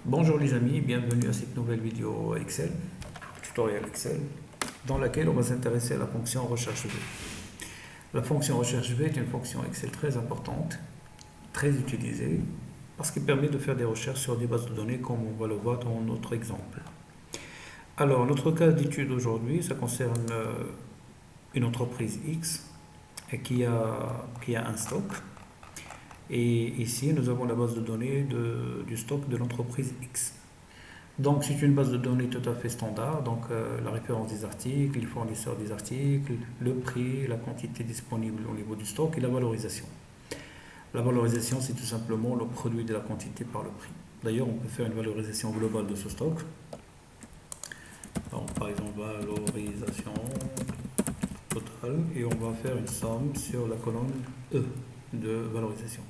Bonjour les amis, bienvenue à cette nouvelle vidéo Excel, tutoriel Excel, dans laquelle on va s'intéresser à la fonction recherche V. La fonction recherche V est une fonction Excel très importante, très utilisée, parce qu'elle permet de faire des recherches sur des bases de données comme on va le voir dans notre exemple. Alors, notre cas d'étude aujourd'hui, ça concerne une entreprise X qui a un stock. Et ici, nous avons la base de données du stock de l'entreprise X. Donc, c'est une base de données tout à fait standard. Donc, la référence des articles, le fournisseur des articles, le prix, la quantité disponible au niveau du stock et la valorisation. La valorisation, c'est tout simplement le produit de la quantité par le prix. D'ailleurs, on peut faire une valorisation globale de ce stock. Donc, par exemple, valorisation totale et on va faire une somme sur la colonne E de valorisation.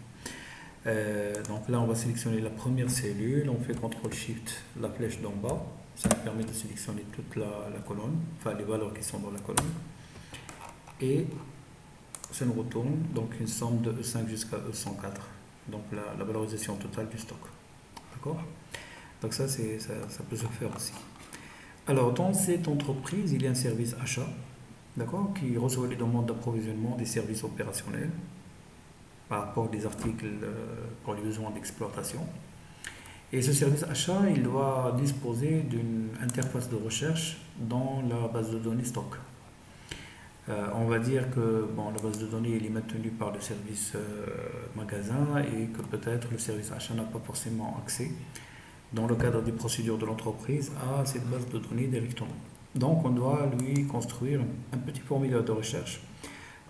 Donc là, on va sélectionner la première cellule, on fait CTRL-SHIFT, la flèche d'en bas, ça nous permet de sélectionner toute la colonne, enfin les valeurs qui sont dans la colonne, et ça nous retourne donc une somme de E5 jusqu'à E104, donc la valorisation totale du stock. D'accord? Donc ça peut se faire aussi. Alors dans cette entreprise, il y a un service achat, d'accord, qui reçoit les demandes d'approvisionnement des services opérationnels par rapport des articles pour les besoins d'exploitation. Et ce service achat, il doit disposer d'une interface de recherche dans la base de données stock. On va dire que la base de données elle est maintenue par le service magasin et que peut-être le service achat n'a pas forcément accès dans le cadre des procédures de l'entreprise à cette base de données directement. Donc on doit lui construire un petit formulaire de recherche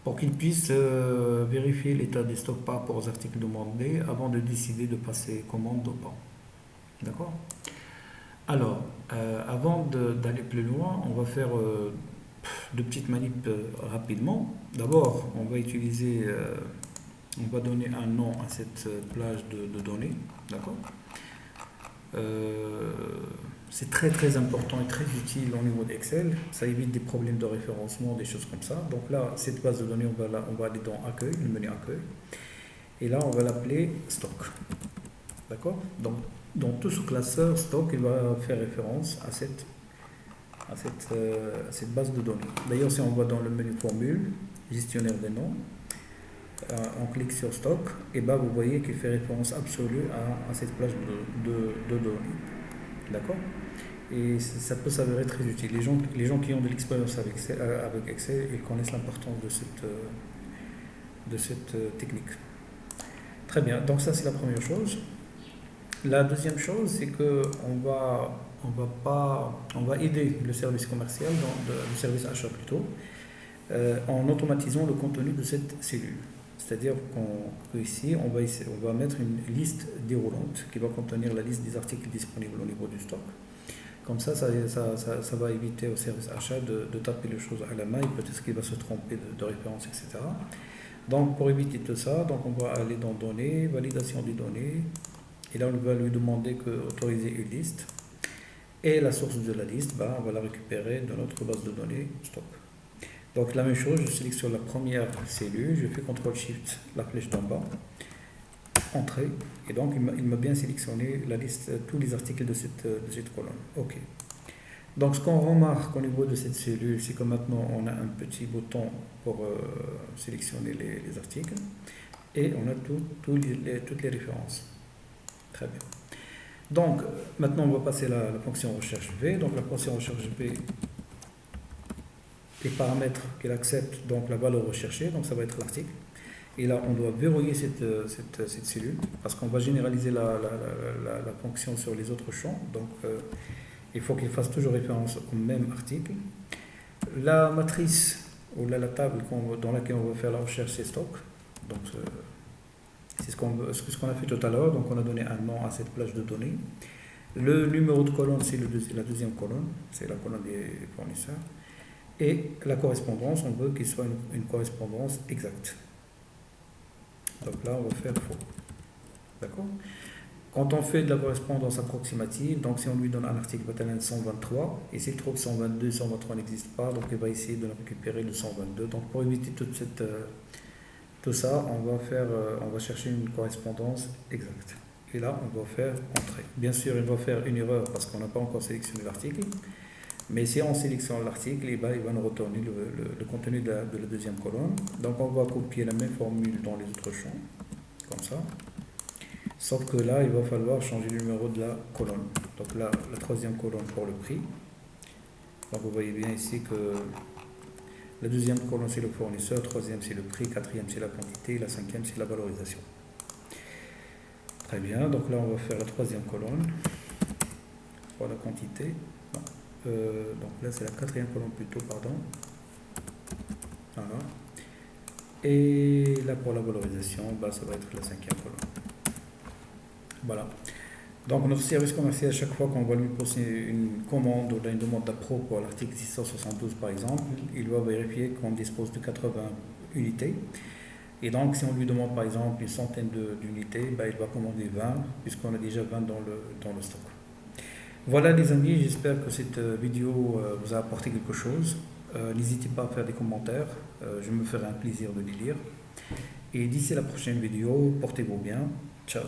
pour qu'il puisse vérifier l'état des stocks par rapport aux articles demandés avant de décider de passer commande ou pas. D'accord? Alors, avant d'aller plus loin, on va faire deux petites manips rapidement. D'abord, on va donner un nom à cette plage de données. D'accord? C'est très très important et très utile au niveau d'Excel. Ça évite des problèmes de référencement, des choses comme ça. Donc là, cette base de données, on va aller dans Accueil, le menu Accueil. Et là, on va l'appeler Stock. D'accord? Donc, dans tout ce classeur Stock, il va faire référence à cette base de données. D'ailleurs, si on va dans le menu Formule, Gestionnaire des noms, on clique sur Stock, et bah, vous voyez qu'il fait référence absolue à cette plage de données. D'accord? Et ça peut s'avérer très utile. Les gens qui ont de l'expérience avec Excel, ils connaissent l'importance de cette technique. Très bien, donc ça c'est la première chose. La deuxième chose, c'est que on va aider le service commercial, le service achat plutôt, en automatisant le contenu de cette cellule. C'est-à-dire qu'ici, on va mettre une liste déroulante qui va contenir la liste des articles disponibles au niveau du stock. Comme ça va éviter au service achat de taper les choses à la main et peut-être qu'il va se tromper de référence, etc. Donc, pour éviter tout ça, donc on va aller dans Données, Validation des données. Et là, on va lui demander d'autoriser une liste. Et la source de la liste, on va la récupérer de notre base de données stock. Donc, la même chose, je sélectionne la première cellule, je fais CTRL-SHIFT, la flèche d'en bas, Entrée. Et donc, il m'a bien sélectionné la liste, tous les articles de cette colonne. OK. Donc, ce qu'on remarque au niveau de cette cellule, c'est que maintenant, on a un petit bouton pour sélectionner les articles. Et on a toutes les références. Très bien. Donc, maintenant, on va passer à la fonction recherche V. Donc, la fonction recherche V, les paramètres qu'elle accepte, donc la valeur recherchée, donc ça va être l'article. Et là, on doit verrouiller cette cellule parce qu'on va généraliser la fonction sur les autres champs. Donc, il faut qu'il fasse toujours référence au même article. La matrice ou la table dans laquelle on va faire la recherche, c'est stock. Donc, c'est ce qu'on a fait tout à l'heure. Donc, on a donné un nom à cette plage de données. Le numéro de colonne, c'est la deuxième colonne. C'est la colonne des fournisseurs. Et la correspondance, on veut qu'il soit une correspondance exacte. Donc là, on va faire faux. D'accord? Quand on fait de la correspondance approximative, donc si on lui donne un article Catalan 123, et s'il trouve 122, 123 n'existe pas, donc il va essayer de récupérer le 122. Donc pour éviter tout ça, on va chercher une correspondance exacte. Et là, on va faire entrée. Bien sûr, il va faire une erreur parce qu'on n'a pas encore sélectionné l'article. Mais si on sélectionne l'article, il va nous retourner le contenu de la deuxième colonne. Donc, on va copier la même formule dans les autres champs, comme ça. Sauf que là, il va falloir changer le numéro de la colonne. Donc là, la troisième colonne pour le prix. Donc vous voyez bien ici que la deuxième colonne c'est le fournisseur, troisième c'est le prix, quatrième c'est la quantité, la cinquième c'est la valorisation. Très bien, donc là on va faire la troisième colonne pour la quantité. Donc là c'est la quatrième colonne plutôt, pardon. Voilà. Et là pour la valorisation, ça va être la cinquième colonne. Voilà. Donc notre service commercial, à chaque fois qu'on va lui poser une commande ou une demande d'appro pour l'article 672 par exemple, il va vérifier qu'on dispose de 80 unités. Et donc si on lui demande par exemple une centaine d'unités, il va commander 20 puisqu'on a déjà 20 dans le stock. Voilà les amis, j'espère que cette vidéo vous a apporté quelque chose. N'hésitez pas à faire des commentaires, je me ferai un plaisir de les lire. Et d'ici la prochaine vidéo, portez-vous bien. Ciao.